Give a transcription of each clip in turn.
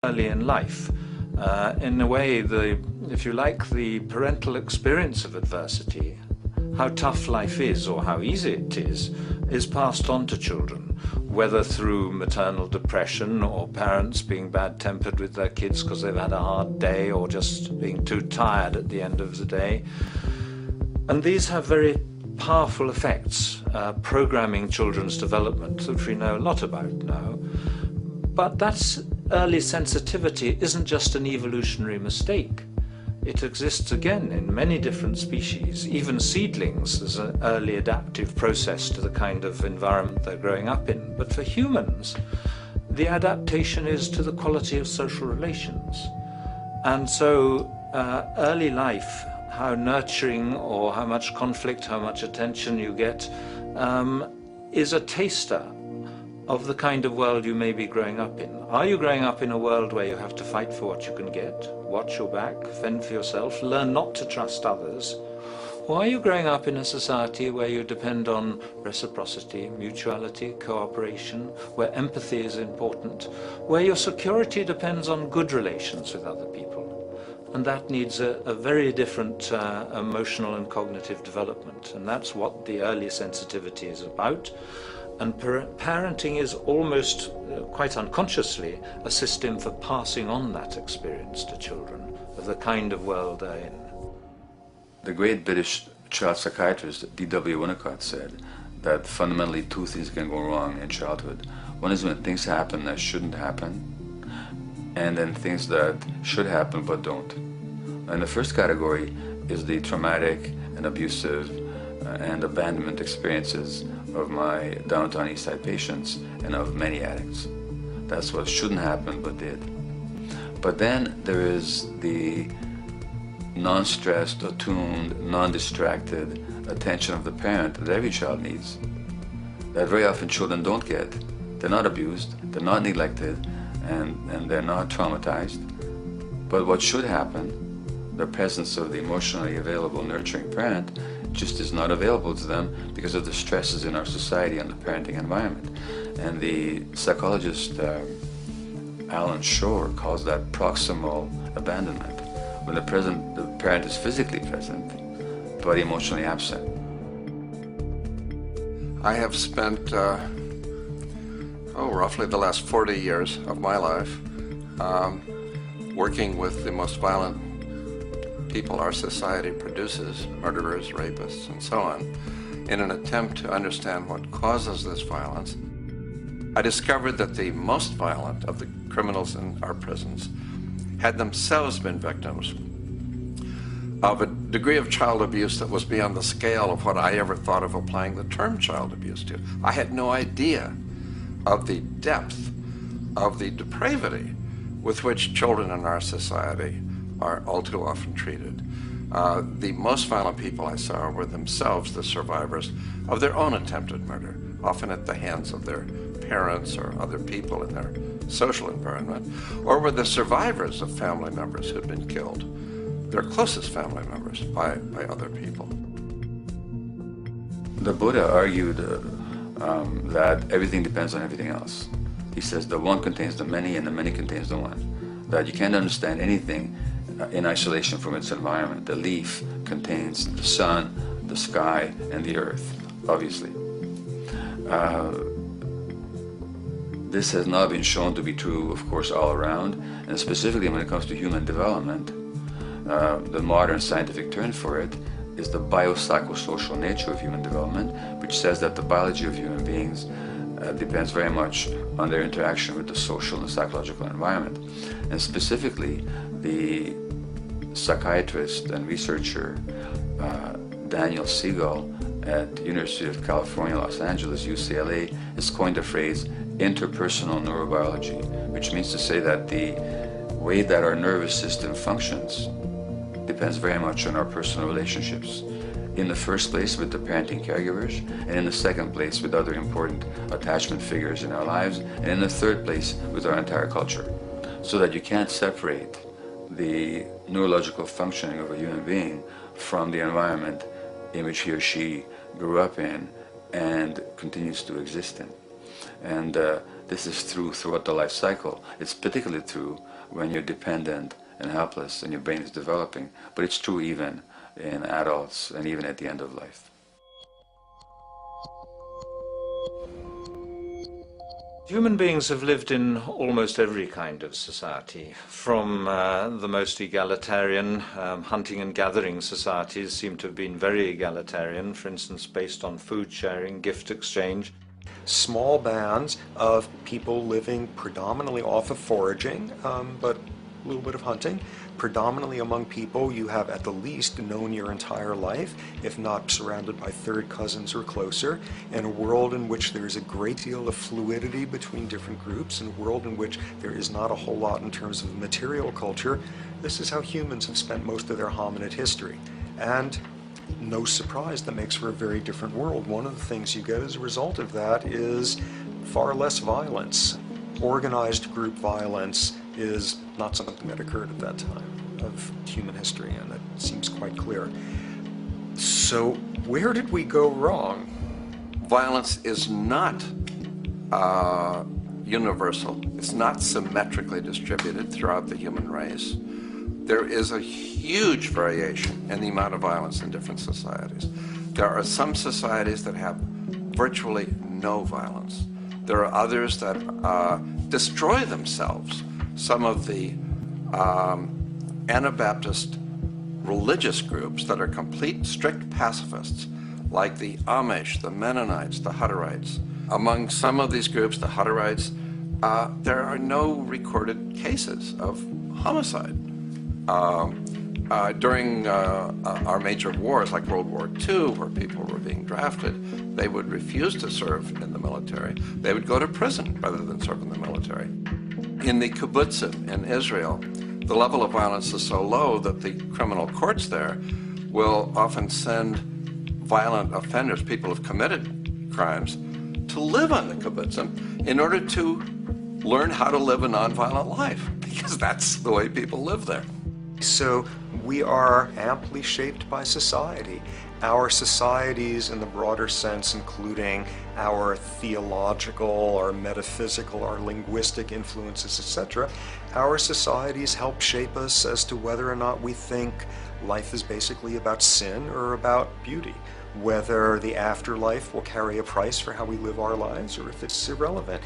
early in life. In a way, if you like, the parental experience of adversity, how tough life is or how easy it is passed on to children, whether through maternal depression or parents being bad-tempered with their kids because they've had a hard day or just being too tired at the end of the day. And these have very powerful effects, programming children's development, which we know a lot about now. But that's early sensitivity isn't just an evolutionary mistake. It exists again in many different species. Even seedlings, there's an early adaptive process to the kind of environment they're growing up in. But for humans, the adaptation is to the quality of social relations. And so early life, how nurturing or how much conflict, how much attention you get, is a taster of the kind of world you may be growing up in. Are you growing up in a world where you have to fight for what you can get, watch your back, fend for yourself, learn not to trust others? Or are you growing up in a society where you depend on reciprocity, mutuality, cooperation, where empathy is important, where your security depends on good relations with other people? And that needs a very different emotional and cognitive development. And that's what the early sensitivity is about. And parenting is almost, quite unconsciously, a system for passing on that experience to children of the kind of world they're in. The great British child psychiatrist D.W. Winnicott said that fundamentally two things can go wrong in childhood. One is when things happen that shouldn't happen, and then things that should happen but don't. And the first category is the traumatic and abusive and abandonment experiences of my downtown East Side patients and of many addicts. That's what shouldn't happen but did. But then there is the non-stressed, attuned, non-distracted attention of the parent that every child needs, that very often children don't get. They're not abused, they're not neglected, and they're not traumatized. But what should happen, the presence of the emotionally available, nurturing parent, just is not available to them because of the stresses in our society and the parenting environment. And the psychologist Alan Shore calls that proximal abandonment, when the parent is physically present but emotionally absent. I have spent roughly the last 40 years of my life working with the most violent people our society produces, murderers, rapists, and so on, in an attempt to understand what causes this violence. I discovered that the most violent of the criminals in our prisons had themselves been victims of a degree of child abuse that was beyond the scale of what I ever thought of applying the term child abuse to. I had no idea of the depth of the depravity with which children in our society are all too often treated. The most violent people I saw were themselves the survivors of their own attempted murder, often at the hands of their parents or other people in their social environment, or were the survivors of family members who had been killed, their closest family members, by other people. The Buddha argued that everything depends on everything else. He says the one contains the many and the many contains the one. That you can't understand anything in isolation from its environment. The leaf contains the sun, the sky, and the earth, obviously. This has not been shown to be true, of course, all around, and specifically when it comes to human development. The modern scientific term for it is the biopsychosocial nature of human development, which says that the biology of human beings depends very much on their interaction with the social and psychological environment. And specifically, the psychiatrist and researcher Daniel Siegel at the University of California, Los Angeles, UCLA, has coined the phrase interpersonal neurobiology, which means to say that the way that our nervous system functions depends very much on our personal relationships. In the first place with the parenting caregivers, and in the second place with other important attachment figures in our lives, and in the third place with our entire culture. So that you can't separate the neurological functioning of a human being from the environment in which he or she grew up in and continues to exist in. And this is true throughout the life cycle. It's particularly true when you're dependent and helpless and your brain is developing, but it's true even in adults and even at the end of life. Human beings have lived in almost every kind of society, from the most egalitarian, hunting and gathering societies seem to have been very egalitarian, for instance based on food sharing, gift exchange. Small bands of people living predominantly off of foraging, but a little bit of hunting. Predominantly among people you have at the least known your entire life, if not surrounded by third cousins or closer, in a world in which there is a great deal of fluidity between different groups, in a world in which there is not a whole lot in terms of material culture. This is how humans have spent most of their hominid history. And no surprise, that makes for a very different world. One of the things you get as a result of that is far less violence. Organized group violence is not something that occurred at that time of human history, and that seems quite clear. So where did we go wrong? Violence is not universal. It's not symmetrically distributed throughout the human race. There is a huge variation in the amount of violence in different societies. There are some societies that have virtually no violence. There are others that destroy themselves. Some of the Anabaptist religious groups that are complete, strict pacifists, like the Amish, the Mennonites, the Hutterites. Among some of these groups, the Hutterites, there are no recorded cases of homicide. During our major wars, like World War II, where people were being drafted, they would refuse to serve in the military. They would go to prison rather than serve in the military. In the kibbutzim in Israel, the level of violence is so low that the criminal courts there will often send violent offenders, people who have committed crimes, to live on the kibbutzim in order to learn how to live a nonviolent life, because that's the way people live there. So we are amply shaped by society. Our societies in the broader sense, including our theological, our metaphysical, our linguistic influences, etc., our societies help shape us as to whether or not we think life is basically about sin or about beauty, whether the afterlife will carry a price for how we live our lives or if it's irrelevant.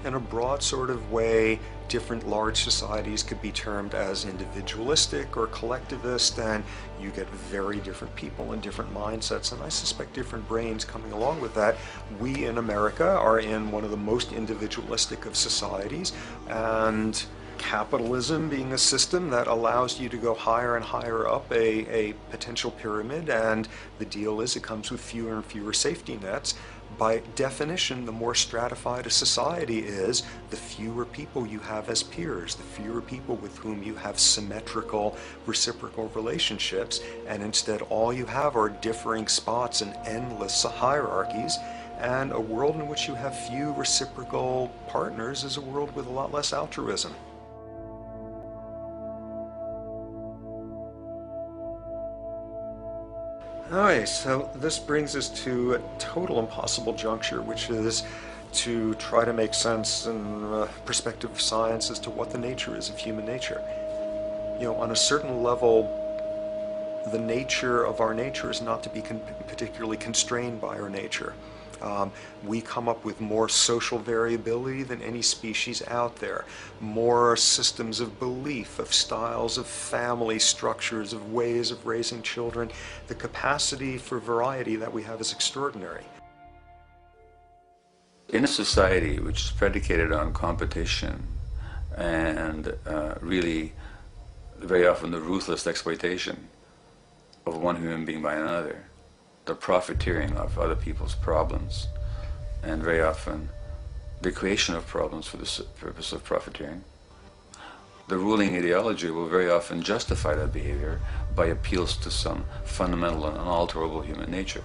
In a broad sort of way, different large societies could be termed as individualistic or collectivist, and you get very different people and different mindsets, and I suspect different brains coming along with that. We in America are in one of the most individualistic of societies, and capitalism being a system that allows you to go higher and higher up a potential pyramid, and the deal is it comes with fewer and fewer safety nets. By definition, the more stratified a society is, the fewer people you have as peers, the fewer people with whom you have symmetrical, reciprocal relationships, and instead all you have are differing spots and endless hierarchies. And a world in which you have few reciprocal partners is a world with a lot less altruism. Alright, so this brings us to a total impossible juncture, which is to try to make sense in perspective of science as to what the nature is of human nature. You know, on a certain level, the nature of our nature is not to be particularly constrained by our nature. We come up with more social variability than any species out there, more systems of belief, of styles of family structures, of ways of raising children. The capacity for variety that we have is extraordinary. In a society which is predicated on competition and really very often the ruthless exploitation of one human being by another, the profiteering of other people's problems, and very often the creation of problems for the purpose of profiteering, the ruling ideology will very often justify that behavior by appeals to some fundamental and unalterable human nature.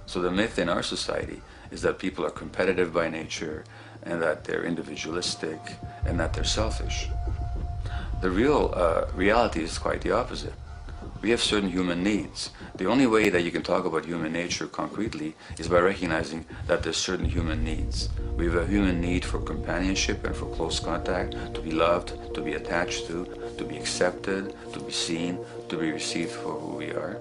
So the myth in our society is that people are competitive by nature, and that they're individualistic, and that they're selfish. The real reality is quite the opposite. We have certain human needs. The only way that you can talk about human nature concretely is by recognizing that there's certain human needs. We have a human need for companionship and for close contact, to be loved, to be attached to be accepted, to be seen, to be received for who we are.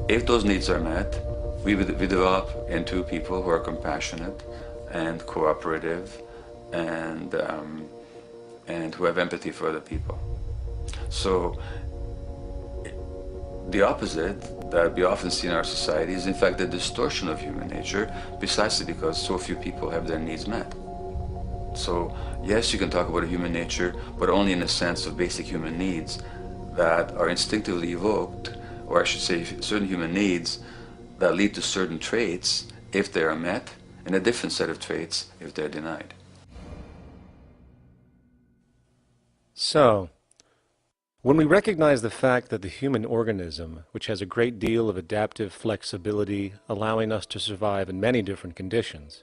If those needs are met, we develop into people who are compassionate and cooperative and who have empathy for other people. So the opposite that we often see in our society is in fact the distortion of human nature, precisely because so few people have their needs met. So yes, you can talk about a human nature, but only in the sense of basic human needs that are instinctively evoked, or I should say certain human needs that lead to certain traits if they are met, and a different set of traits if they're denied. So, when we recognize the fact that the human organism, which has a great deal of adaptive flexibility, allowing us to survive in many different conditions,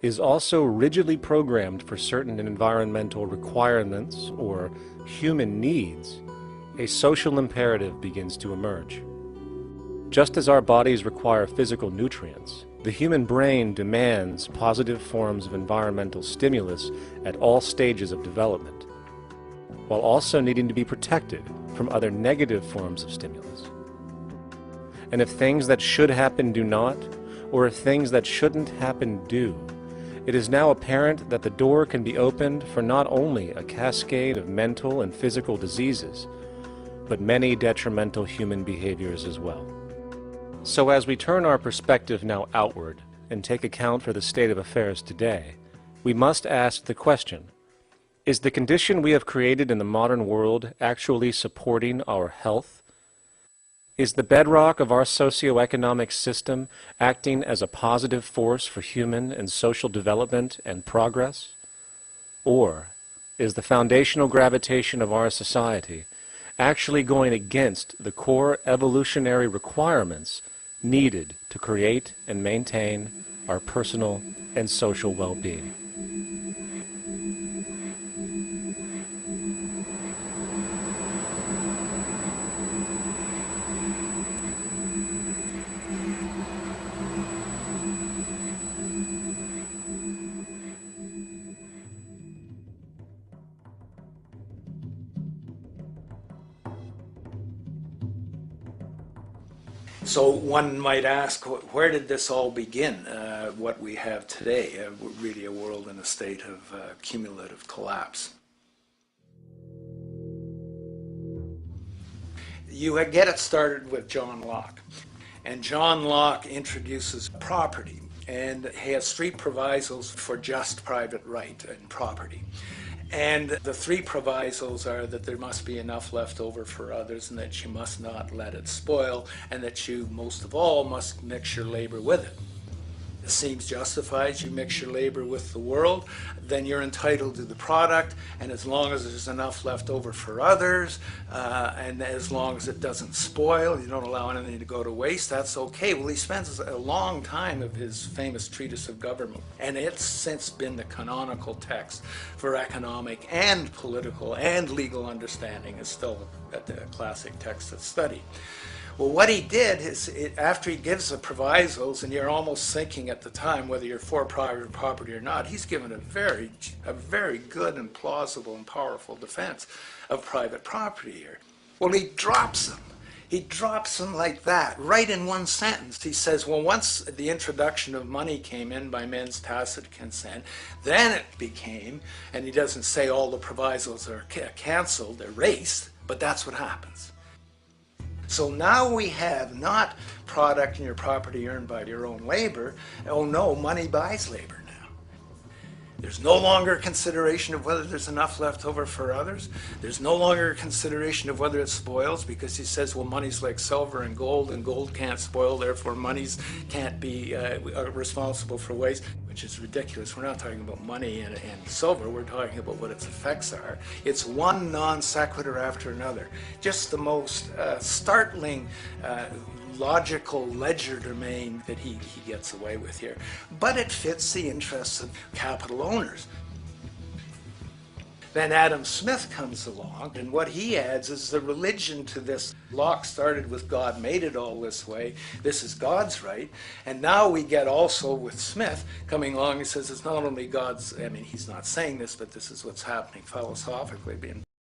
is also rigidly programmed for certain environmental requirements or human needs, a social imperative begins to emerge. Just as our bodies require physical nutrients, the human brain demands positive forms of environmental stimulus at all stages of development, while also needing to be protected from other negative forms of stimulus. And if things that should happen do not, or if things that shouldn't happen do, it is now apparent that the door can be opened for not only a cascade of mental and physical diseases, but many detrimental human behaviors as well. So as we turn our perspective now outward and take account for the state of affairs today, we must ask the question, is the condition we have created in the modern world actually supporting our health? Is the bedrock of our socioeconomic system acting as a positive force for human and social development and progress? Or is the foundational gravitation of our society actually going against the core evolutionary requirements needed to create and maintain our personal and social well-being? So one might ask, where did this all begin? What we have today, really a world in a state of cumulative collapse. You get it started with John Locke. And John Locke introduces property, and he has three provisos for just private right and property. And the three provisos are that there must be enough left over for others, and that you must not let it spoil, and that you, most of all, must mix your labor with it. It seems justified. You mix your labor with the world, then you're entitled to the product, and as long as there's enough left over for others, and as long as it doesn't spoil, you don't allow anything to go to waste, that's okay. Well, he spends a long time of his famous treatise of government, and it's since been the canonical text for economic and political and legal understanding. Is still a classic text of study. Well, what he did is, after he gives the provisos, and you're almost thinking at the time whether you're for private property or not, he's given a very good and plausible and powerful defense of private property here. Well, he drops them. He drops them like that, right in one sentence. He says, well, once the introduction of money came in by men's tacit consent, then it became, and he doesn't say all the provisos are canceled, erased, but that's what happens. So now we have not product and your property earned by your own labor. Oh no, money buys labor now. There's no longer a consideration of whether there's enough left over for others. There's no longer a consideration of whether it spoils, because he says, well, money's like silver and gold can't spoil, therefore monies can't be responsible for waste, which is ridiculous. We're not talking about money and silver, we're talking about what its effects are. It's one non sequitur after another. Just the most startling logical legerdemain that he gets away with here. But it fits the interests of capital owners. Then Adam Smith comes along, and what he adds is the religion to this. Locke started with God made it all this way. This is God's right. And now we get also with Smith coming along and says it's not only God's, I mean, he's not saying this, but this is what's happening philosophically, being